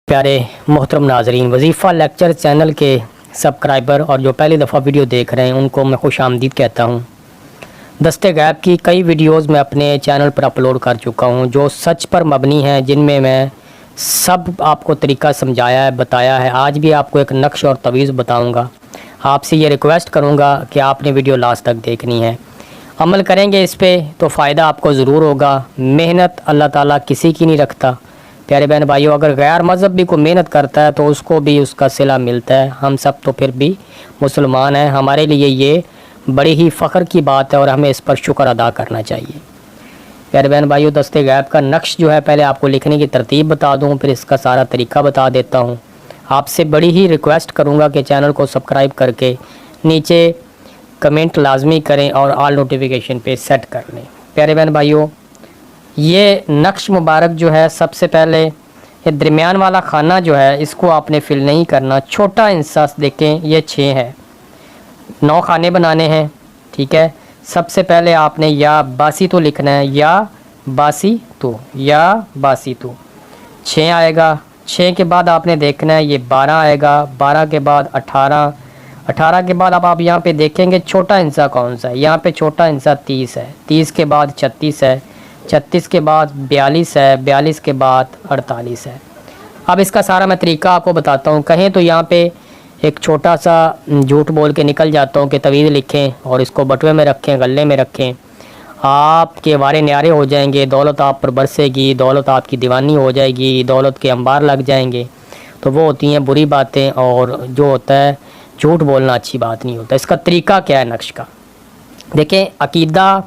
प्यारे मोहतरम नाजरीन, वजीफ़ा लेक्चर चैनल के सब्सक्राइबर और जो पहली दफ़ा वीडियो देख रहे हैं उनको मैं खुश आमदीद कहता हूँ। दस्ते गैब की कई वीडियोज़ मैं अपने चैनल पर अपलोड कर चुका हूँ जो सच पर मबनी हैं, जिनमें मैं सब आपको तरीका समझाया है, बताया है। आज भी आपको एक नक्श और तवीज़ बताऊँगा। आपसे ये रिक्वेस्ट करूँगा कि आपने वीडियो लास्ट तक देखनी है। अमल करेंगे इस पर तो फ़ायदा आपको ज़रूर होगा। मेहनत अल्लाह ताला किसी की नहीं रखता। प्यारे बहन भाइयों, अगर गैर मज़हब भी कोई मेहनत करता है तो उसको भी उसका सिला मिलता है। हम सब तो फिर भी मुसलमान हैं। हमारे लिए ये बड़ी ही फ़ख्र की बात है और हमें इस पर शुक्र अदा करना चाहिए। प्यारे बहन भाइयों, दस्ते गैब का नक्श जो है, पहले आपको लिखने की तरतीब बता दूँ, फिर इसका सारा तरीका बता देता हूँ। आपसे बड़ी ही रिक्वेस्ट करूँगा कि चैनल को सब्सक्राइब करके नीचे कमेंट लाजमी करें और ऑल नोटिफिकेशन पे सेट कर लें। प्यारे बहन भाइयों, ये नक्श मुबारक जो है, सबसे पहले ये दरमियान वाला खाना जो है इसको आपने फिल नहीं करना। छोटा इंसास देखें, ये 6 है, 9 खाने बनाने हैं। ठीक है, सबसे पहले आपने या बासी तो लिखना है, या बासी तो, या बासी तो 6 आएगा। 6 के बाद आपने देखना है ये 12 आएगा। 12 के बाद 18, 18 के बाद अब आप यहाँ पे देखेंगे छोटा हिस्सा कौन सा है। यहाँ पे छोटा हिस्सा 30 है। 30 के बाद 36 है। 36 के बाद 42 है। 42 के बाद 48 है। अब इसका सारा मैं तरीका आपको बताता हूँ। कहें तो यहाँ पे एक छोटा सा झूठ बोल के निकल जाता हूँ कि तवीज़ लिखें और इसको बटुए में रखें, गले में रखें। आपके वारे न्यारे हो जाएंगे, दौलत आप पर बरसेगी, दौलत आपकी दीवानी हो जाएगी, दौलत के अंबार लग जाएंगे। तो वो होती हैं बुरी बातें, और जो होता है झूठ बोलना अच्छी बात नहीं होता। इसका तरीका क्या है नक्श का, देखें। अकीदा,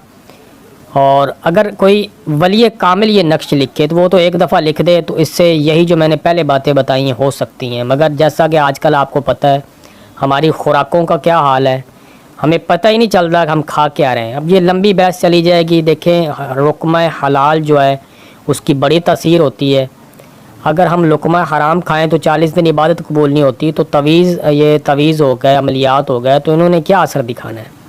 और अगर कोई वली कामिल ये नक्श लिखे तो वो तो एक दफ़ा लिख दे तो इससे यही जो मैंने पहले बातें बताई हैं हो सकती हैं। मगर जैसा कि आजकल आपको पता है हमारी खुराकों का क्या हाल है, हमें पता ही नहीं चल रहा कि हम खा क्या रहे हैं। अब ये लंबी बहस चली जाएगी। देखें, लुक़्मा हलाल जो है उसकी बड़ी तासीर होती है। अगर हम लुक़्मा हराम खाएं तो 40 दिन इबादत कबूल नहीं होती। तो ये तवीज़ हो गए, अमलियात हो गए, तो इन्होंने क्या असर दिखाना है।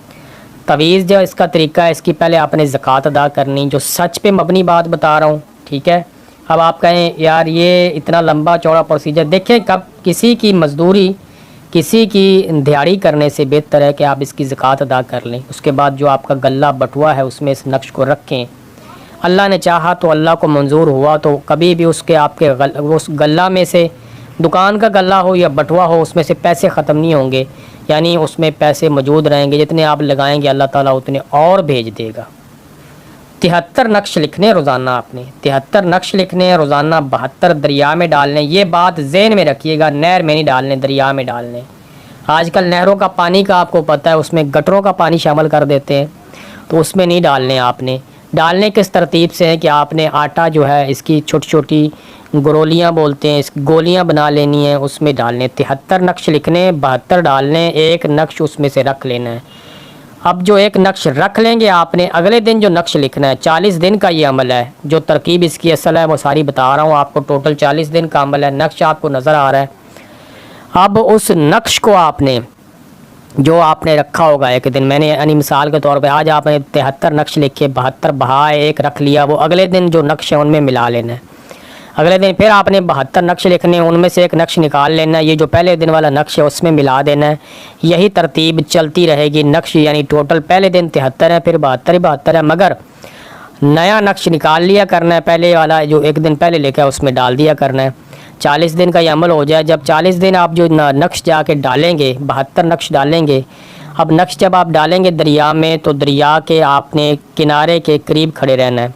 तवीज़ जो इसका तरीका है, इसकी पहले आपने ज़कात अदा करनी, जो सच पे मबनी बात बता रहा हूँ। ठीक है, अब आप कहें यार ये इतना लंबा चौड़ा प्रोसीजर। देखें, कब किसी की मजदूरी, किसी की दिहाड़ी करने से बेहतर है कि आप इसकी ज़कात अदा कर लें। उसके बाद जो आपका गल्ला बटुआ है उसमें इस नक्श को रखें। अल्लाह ने चाहा तो, अल्लाह को मंजूर हुआ तो कभी भी उसके आपके उस गल्ला में से, दुकान का गल्ला हो या बटुआ हो, उसमें से पैसे ख़त्म नहीं होंगे। यानी उसमें पैसे मौजूद रहेंगे। जितने आप लगाएंगे अल्लाह ताला उतने और भेज देगा। 73 नक्श लिखने रोज़ाना आपने, 73 नक्श लिखने रोज़ाना। 72 दरिया में डालने। ये बात ज़हन में रखिएगा, नहर में नहीं डालने, दरिया में डालने। आजकल नहरों का पानी का आपको पता है, उसमें गटरों का पानी शामिल कर देते हैं, तो उसमें नहीं डालने। आपने डालने किस तरतीब से है कि आपने आटा जो है इसकी छोटी छोटी गोलियाँ बोलते हैं, इस गोलियाँ बना लेनी है, उसमें डालने। 73 नक्श लिखने, 72 डालने, एक नक्श उसमें से रख लेना है। अब जो एक नक्श रख लेंगे आपने, अगले दिन जो नक्श लिखना है, 40 दिन का ये अमल है। जो तरकीब इसकी असल है वो सारी बता रहा हूँ आपको। टोटल 40 दिन का अमल है। नक्श आपको नज़र आ रहा है। अब उस नक्श को आपने जो आपने रखा होगा एक दिन, मैंने यानी मिसाल के तौर पे आज आपने 73 नक्श लिखे, 72 बहाए एक रख लिया, वो अगले दिन जो नक्श है उनमें मिला लेना है। अगले दिन फिर आपने 72 नक्श लिखने, उनमें से एक नक्श निकाल लेना है। ये जो पहले दिन वाला नक्श है उसमें मिला देना है। यही तरतीब चलती रहेगी। नक्श यानी टोटल पहले दिन 73 है, फिर 72 ही 72 है, मगर नया नक्श निकाल लिया करना है। पहले वाला जो एक दिन पहले लिखा है उसमें डाल दिया करना है। 40 दिन का ये अमल हो जाए। जब 40 दिन आप जो नक्श जाके डालेंगे, 72 नक्श डालेंगे। अब नक्श जब आप डालेंगे दरिया में, तो दरिया के आपने किनारे के करीब खड़े रहना है।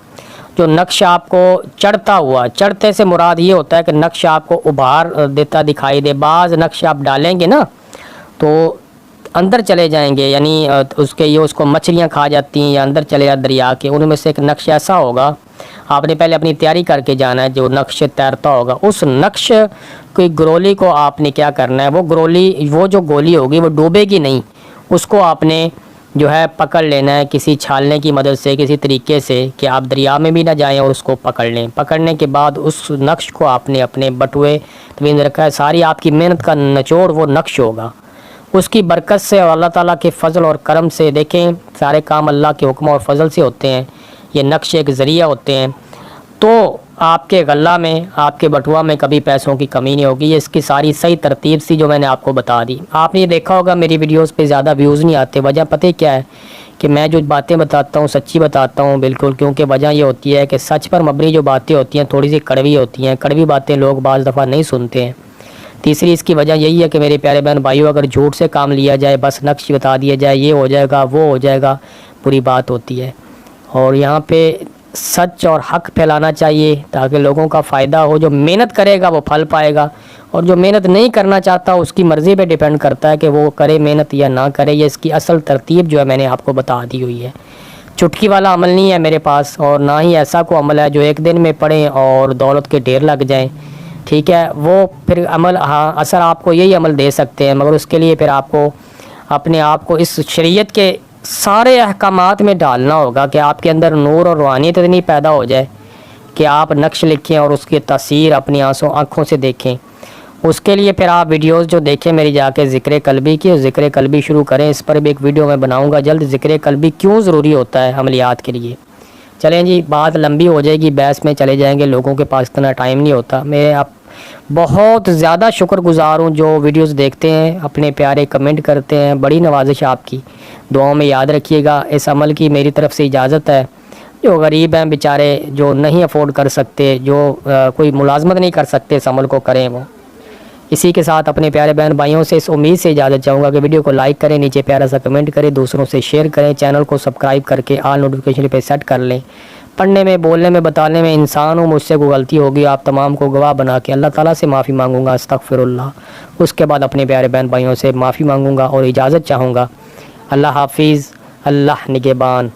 जो नक्श आपको चढ़ता हुआ, चढ़ते से मुराद ये होता है कि नक्श आपको उभार देता दिखाई दे। बाज़ नक्श आप डालेंगे ना तो अंदर चले जाएंगे, यानी उसके ये उसको मछलियाँ खा जाती हैं या अंदर चले जाए दरिया के। उनमें से एक नक्श ऐसा होगा, आपने पहले अपनी तैयारी करके जाना है। जो नक्श तैरता होगा, उस नक्श की गोली को आपने क्या करना है, वो जो गोली होगी वो डूबेगी नहीं, उसको आपने जो है पकड़ लेना है किसी छालने की मदद से, किसी तरीके से कि आप दरिया में भी ना जाएं और उसको पकड़ लें। पकड़ने के बाद उस नक्श को आपने अपने बटुए तवीज़ रखा है। सारी आपकी मेहनत का निचोड़ वो नक्श होगा। उसकी बरकत से और अल्लाह ताला के फ़ज़ल और करम से, देखें सारे काम अल्लाह के हुक्म और फ़ज़ल से होते हैं। ये नक्श एक ज़रिया होते हैं। तो آپ کے غلہ میں، آپ کے بٹوا میں کبھی پیسوں کی کمی نہیں ہوگی۔ یہ اس کی ساری صحیح ترتیب سی جو میں نے آپ کو بتا دی۔ آپ نے یہ دیکھا ہوگا میری ویڈیوز پہ زیادہ ویوز نہیں آتے، وجہ پتہ کیا ہے کہ میں جو باتیں بتاتا ہوں سچی بتاتا ہوں بالکل، کیونکہ وجہ یہ ہوتی ہے کہ سچ پر مبنی جو باتیں ہوتی ہیں تھوڑی سی کڑوی ہوتی ہیں، کڑوی باتیں لوگ بعض دفعہ نہیں سنتے ہیں۔ تیسری اس کی وجہ یہی ہے کہ میرے پیارے بہن بھائیوں، اگر جھوٹ سے کام لیا جائے، بس نقش بتا دیا جائے یہ ہو جائے گا وہ ہو جائے گا، بری بات ہوتی ہے۔ اور یہاں پہ سچ اور حق پھیلانا چاہیے تاکہ لوگوں کا فائدہ ہو۔ جو محنت کرے گا وہ پھل پائے گا، اور جو محنت نہیں کرنا چاہتا اس کی مرضی پہ ڈیپینڈ کرتا ہے کہ وہ کرے محنت یا نہ کرے۔ یہ اس کی اصل ترتیب جو ہے میں نے آپ کو بتا دی ہوئی ہے۔ چٹکی والا عمل نہیں ہے میرے پاس، اور نہ ہی ایسا کوئی عمل ہے جو ایک دن میں پڑھیں اور دولت کے ڈھیر لگ جائیں، ٹھیک ہے؟ وہ پھر عمل اثر آپ کو یہی عمل دے سکتے ہیں، مگر اس کے لیے پھر آپ کو اپنے آپ کو اس شریعت کے سارے احکامات میں ڈالنا ہوگا کہ آپ کے اندر نور اور روحانیت اتنی پیدا ہو جائے کہ آپ نقش لکھیں اور اس کی تاثیر اپنی آنکھوں سے دیکھیں۔ اس کے لیے پھر آپ ویڈیوز جو دیکھیں میری جا کے ذکر قلبی کی، ذکر قلبی شروع کریں۔ اس پر بھی ایک ویڈیو میں بناؤں گا جلد، ذکر قلبی کیوں ضروری ہوتا ہے عملیات کے لیے۔ چلیں جی، بات لمبی ہو جائے گی، بحث میں چلے جائیں گے، لوگوں کے پاس اتنا ٹائم نہیں ہوتا۔ میں آپ بہت زیادہ شکر گزار ہوں جو ویڈیوز دیکھتے ہیں، اپنے پیارے کمنٹ کرتے ہیں، بڑی نوازش آپ کی، دعاؤں میں یاد رکھیے گا۔ اس عمل کی میری طرف سے اجازت ہے۔ جو غریب ہیں بیچارے، جو نہیں افورڈ کر سکتے، جو کوئی ملازمت نہیں کر سکتے، اس عمل کو کریں وہ۔ اسی کے ساتھ اپنے پیارے بہن بھائیوں سے اس امید سے اجازت چاہوں گا کہ ویڈیو کو لائک کریں، نیچے پیارا سا کمنٹ کریں، دوسروں سے شیئر کریں، چینل کو سبسکرائب کر کے آل نوٹیفیکیشن پہ سیٹ کر لیں۔ پڑھنے میں، بولنے میں، بتانے میں انسان ہوں، مجھ سے کوئی غلطی ہوگی آپ تمام کو گواہ بنا کے اللہ تعالیٰ سے معافی مانگوں گا، استغفر اللہ۔ اس کے بعد اپنے پیارے بہن بھائیوں سے معافی مانگوں گا اور اجازت چاہوں گا۔ اللہ حافظ، اللہ نگہبان۔